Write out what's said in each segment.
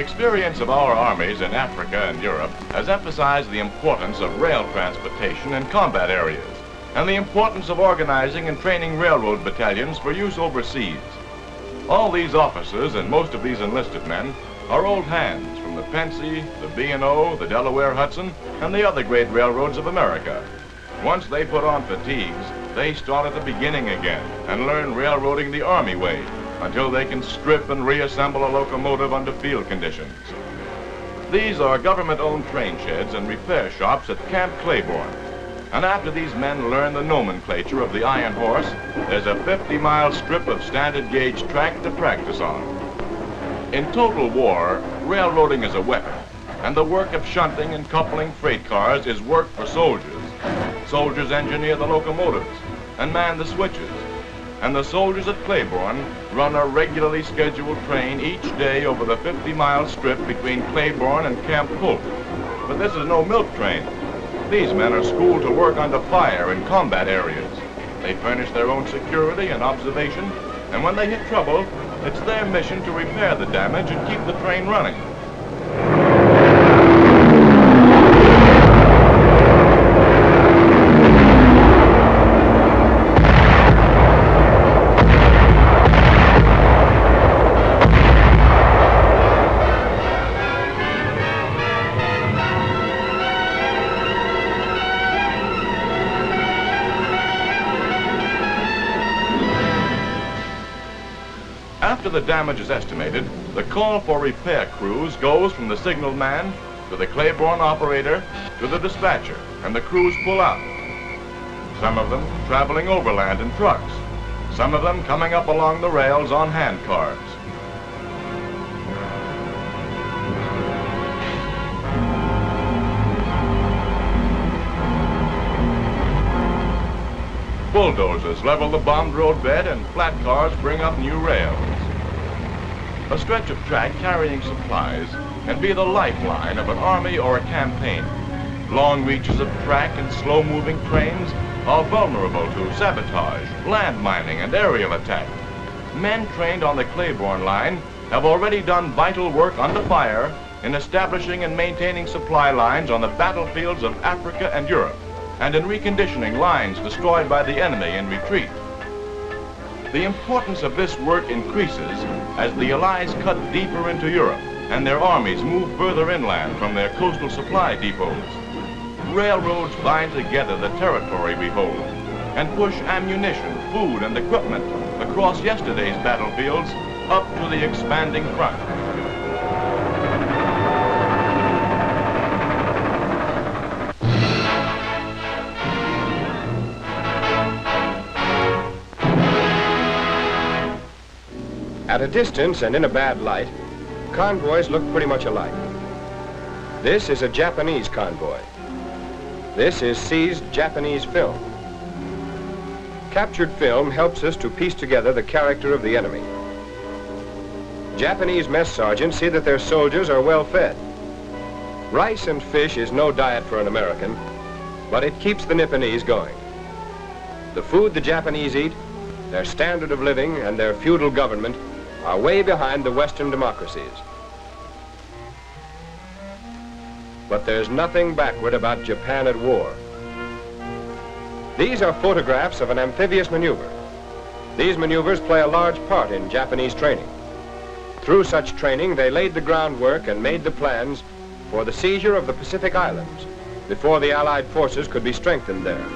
experience of our armies in Africa and Europe has emphasized the importance of rail transportation in combat areas and the importance of organizing and training railroad battalions for use overseas. All these officers and most of these enlisted men are old hands from the Pennsy, the B&O, the Delaware Hudson, and the other great railroads of America. Once they put on fatigues, they start at the beginning again and learn railroading the Army way until they can strip and reassemble a locomotive under field conditions. These are government-owned train sheds and repair shops at Camp Claiborne. And after these men learn the nomenclature of the iron horse, there's a 50-mile strip of standard gauge track to practice on. In total war, railroading is a weapon, and the work of shunting and coupling freight cars is work for soldiers. Soldiers engineer the locomotives and man the switches. And the soldiers at Claiborne run a regularly scheduled train each day over the 50-mile strip between Claiborne and Camp Claiborne. But this is no milk train. These men are schooled to work under fire in combat areas. They furnish their own security and observation, and when they hit trouble, it's their mission to repair the damage and keep the train running. After the damage is estimated, the call for repair crews goes from the signal man to the Claiborne operator to the dispatcher, and the crews pull out. Some of them traveling overland in trucks, some of them coming up along the rails on hand cars. Bulldozers level the bombed roadbed and flat cars bring up new rails. A stretch of track carrying supplies can be the lifeline of an army or a campaign. Long reaches of track and slow-moving trains are vulnerable to sabotage, land mining, and aerial attack. Men trained on the Claiborne line have already done vital work under fire in establishing and maintaining supply lines on the battlefields of Africa and Europe, and in reconditioning lines destroyed by the enemy in retreat. The importance of this work increases as the Allies cut deeper into Europe and their armies move further inland from their coastal supply depots. Railroads bind together the territory we hold and push ammunition, food, and equipment across yesterday's battlefields up to the expanding front. At a distance and in a bad light, convoys look pretty much alike. This is a Japanese convoy. This is seized Japanese film. Captured film helps us to piece together the character of the enemy. Japanese mess sergeants see that their soldiers are well fed. Rice and fish is no diet for an American, but it keeps the Nipponese going. The food the Japanese eat, their standard of living, and their feudal government are way behind the Western democracies. But there's nothing backward about Japan at war. These are photographs of an amphibious maneuver. These maneuvers play a large part in Japanese training. Through such training, they laid the groundwork and made the plans for the seizure of the Pacific Islands before the Allied forces could be strengthened there.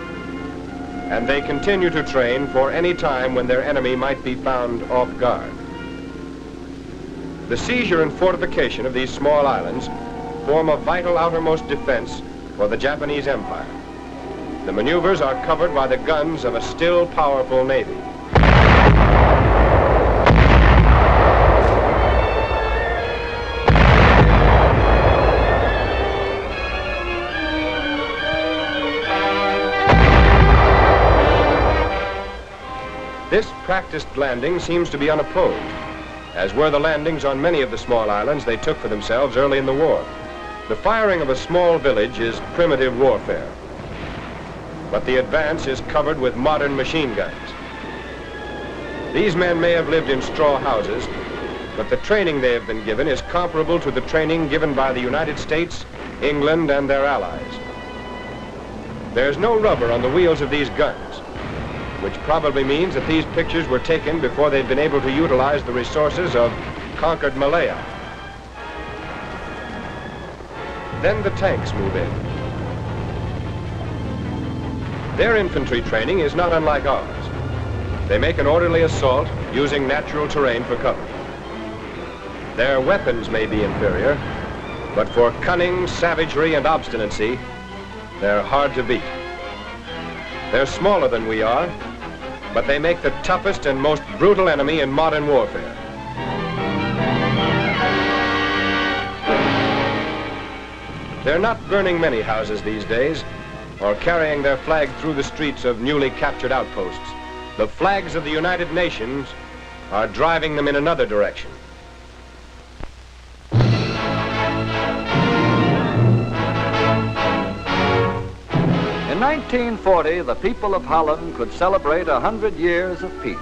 And they continue to train for any time when their enemy might be found off guard. The seizure and fortification of these small islands form a vital outermost defense for the Japanese Empire. The maneuvers are covered by the guns of a still powerful navy. This practiced landing seems to be unopposed, as were the landings on many of the small islands they took for themselves early in the war. The firing of a small village is primitive warfare, but the advance is covered with modern machine guns. These men may have lived in straw houses, but the training they have been given is comparable to the training given by the United States, England, and their allies. There's no rubber on the wheels of these guns, which probably means that these pictures were taken before they'd been able to utilize the resources of conquered Malaya. Then the tanks move in. Their infantry training is not unlike ours. They make an orderly assault using natural terrain for cover. Their weapons may be inferior, but for cunning, savagery, and obstinacy, they're hard to beat. They're smaller than we are, but they make the toughest and most brutal enemy in modern warfare. They're not burning many houses these days, or carrying their flag through the streets of newly captured outposts. The flags of the United Nations are driving them in another direction. In 1940, the people of Holland could celebrate 100 years of peace.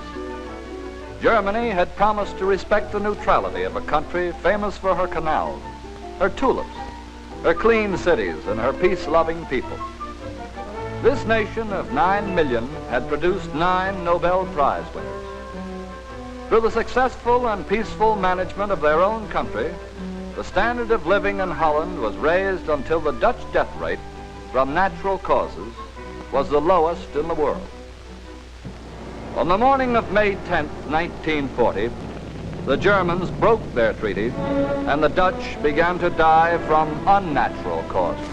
Germany had promised to respect the neutrality of a country famous for her canals, her tulips, her clean cities, and her peace-loving people. This nation of 9 million had produced 9 Nobel Prize winners. Through the successful and peaceful management of their own country, the standard of living in Holland was raised until the Dutch death rate from natural causes was the lowest in the world. On the morning of May 10th, 1940, the Germans broke their treaty and the Dutch began to die from unnatural causes.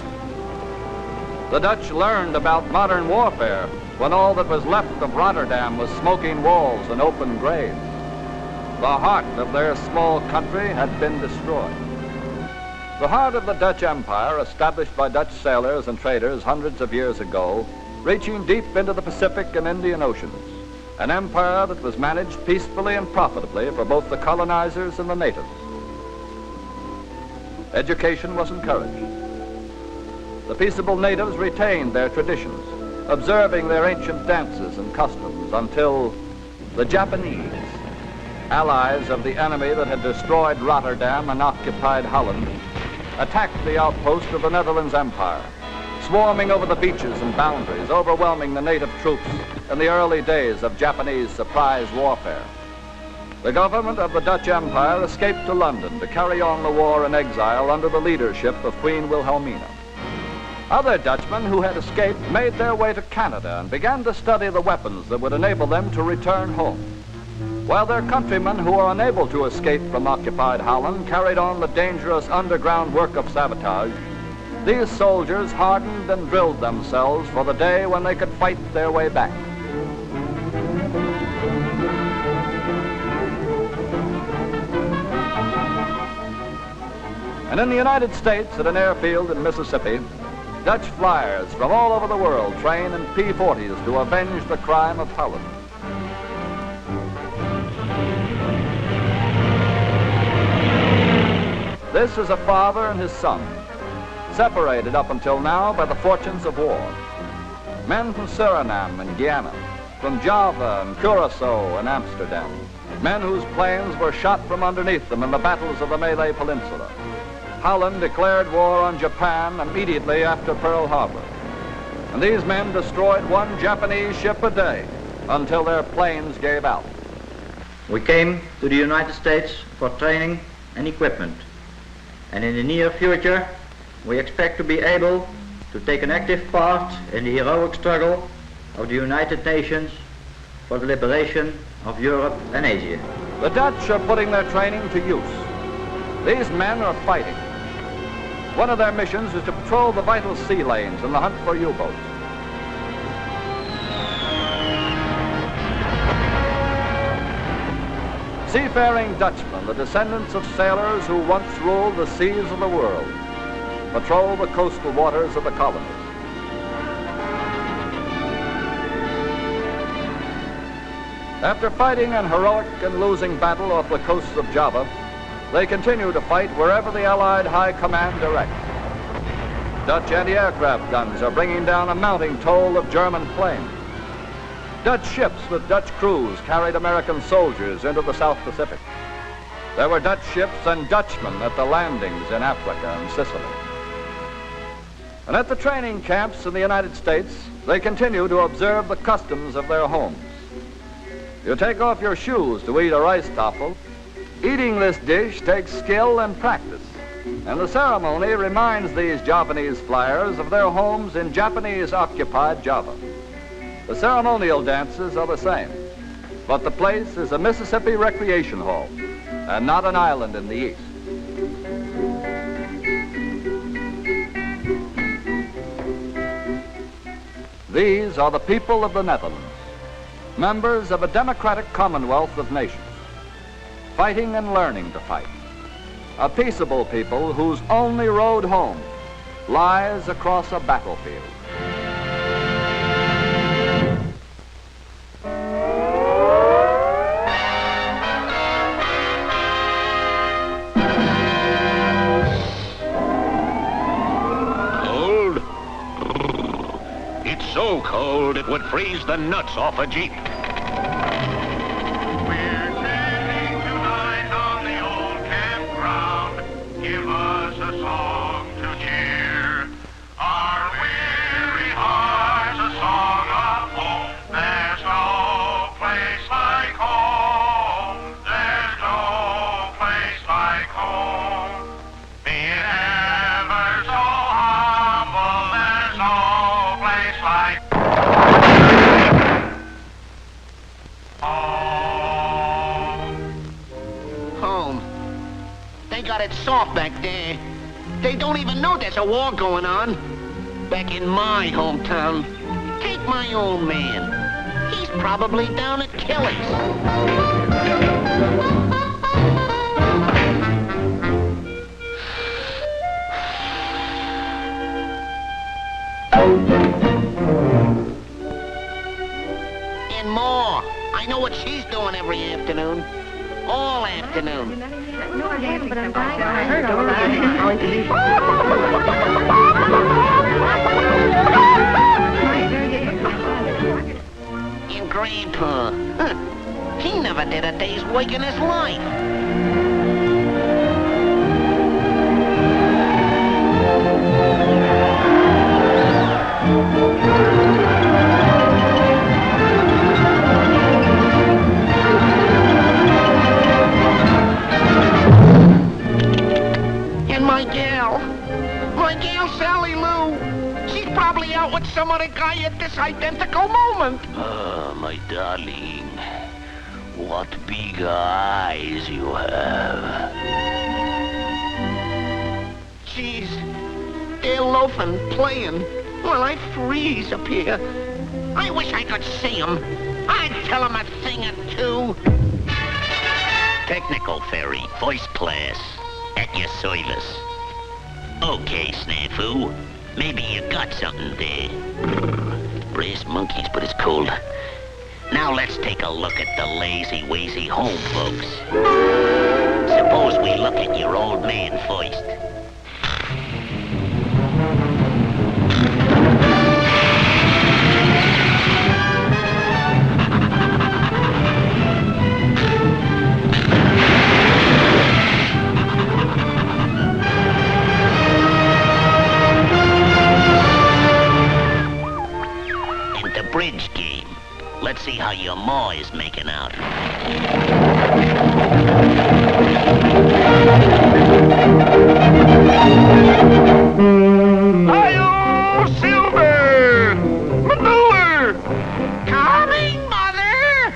The Dutch learned about modern warfare when all that was left of Rotterdam was smoking walls and open graves. The heart of their small country had been destroyed. The heart of the Dutch Empire, established by Dutch sailors and traders hundreds of years ago, reaching deep into the Pacific and Indian Oceans, an empire that was managed peacefully and profitably for both the colonizers and the natives. Education was encouraged. The peaceable natives retained their traditions, observing their ancient dances and customs until the Japanese, allies of the enemy that had destroyed Rotterdam and occupied Holland, attacked the outpost of the Netherlands Empire, swarming over the beaches and boundaries, overwhelming the native troops in the early days of Japanese surprise warfare. The government of the Dutch Empire escaped to London to carry on the war in exile under the leadership of Queen Wilhelmina. Other Dutchmen who had escaped made their way to Canada and began to study the weapons that would enable them to return home, while their countrymen who were unable to escape from occupied Holland carried on the dangerous underground work of sabotage. These soldiers hardened and drilled themselves for the day when they could fight their way back. And in the United States, at an airfield in Mississippi, Dutch flyers from all over the world train in P-40s to avenge the crime of Holland. This is a father and his son, separated up until now by the fortunes of war. Men from Suriname and Guyana, from Java and Curacao and Amsterdam, men whose planes were shot from underneath them in the battles of the Malay Peninsula. Holland declared war on Japan immediately after Pearl Harbor. And these men destroyed one Japanese ship a day until their planes gave out. We came to the United States for training and equipment. And in the near future, we expect to be able to take an active part in the heroic struggle of the United Nations for the liberation of Europe and Asia. The Dutch are putting their training to use. These men are fighting. One of their missions is to patrol the vital sea lanes in the hunt for U-boats. Seafaring Dutchmen, the descendants of sailors who once ruled the seas of the world, patrol the coastal waters of the colonies. After fighting an heroic and losing battle off the coasts of Java, they continue to fight wherever the Allied High Command directs. Dutch anti-aircraft guns are bringing down a mounting toll of German planes. Dutch ships with Dutch crews carried American soldiers into the South Pacific. There were Dutch ships and Dutchmen at the landings in Africa and Sicily. And at the training camps in the United States, they continue to observe the customs of their homes. You take off your shoes to eat a rice taffel. Eating this dish takes skill and practice, and the ceremony reminds these Javanese flyers of their homes in Japanese-occupied Java. The ceremonial dances are the same, but the place is a Mississippi recreation hall and not an island in the east. These are the people of the Netherlands, members of a democratic commonwealth of nations, fighting and learning to fight. A peaceable people whose only road home lies across a battlefield. Cold? It's so cold it would freeze the nuts off a Jeep. Give us a song to cheer our weary hearts, a song of hope. There's no place like home. There's no place like home. Be it ever so humble, there's no place like home. Home. They got it soft back there. They don't even know there's a war going on. Back in my hometown, take my old man. He's probably down at Kelly's. And more. I know what she's doing every afternoon. All afternoon. No, I haven't, but I'm dying. I heard all about it. And Grandpa, he never did a day's work in his life. My gal Sally Lou. She's probably out with some other guy at this identical moment. Ah, my darling. What big eyes you have. Jeez, they're loafing, playing, while I freeze up here. I wish I could see them. I'd tell them a thing or two. Technical ferry, first class, at your service. Okay, Snafu. Maybe you got something there. Brass monkeys, but it's cold. Now let's take a look at the lazy-wazy home folks. Suppose we look at your old man first. Bridge game. Let's see how your ma is making out. Hi-yo, Silver! Manure! Coming, Mother!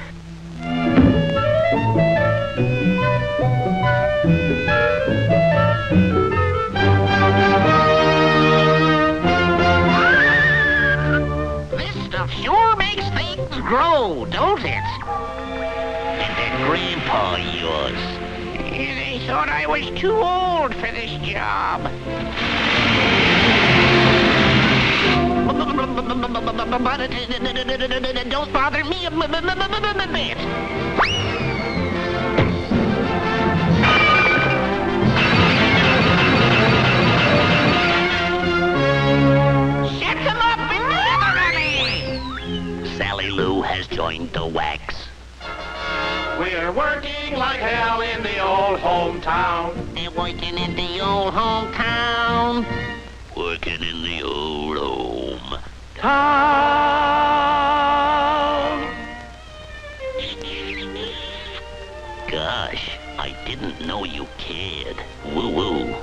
Sure makes things grow, don't it? And that grandpa of yours. They thought I was too old for this job. But don't bother me a bit. Set them up in the other alley. Sally Lou has joined the wax. We're working like hell in the old home. hometown. They're working in the old hometown. Working in the old home. Town. Gosh, I didn't know you cared. Woo-woo.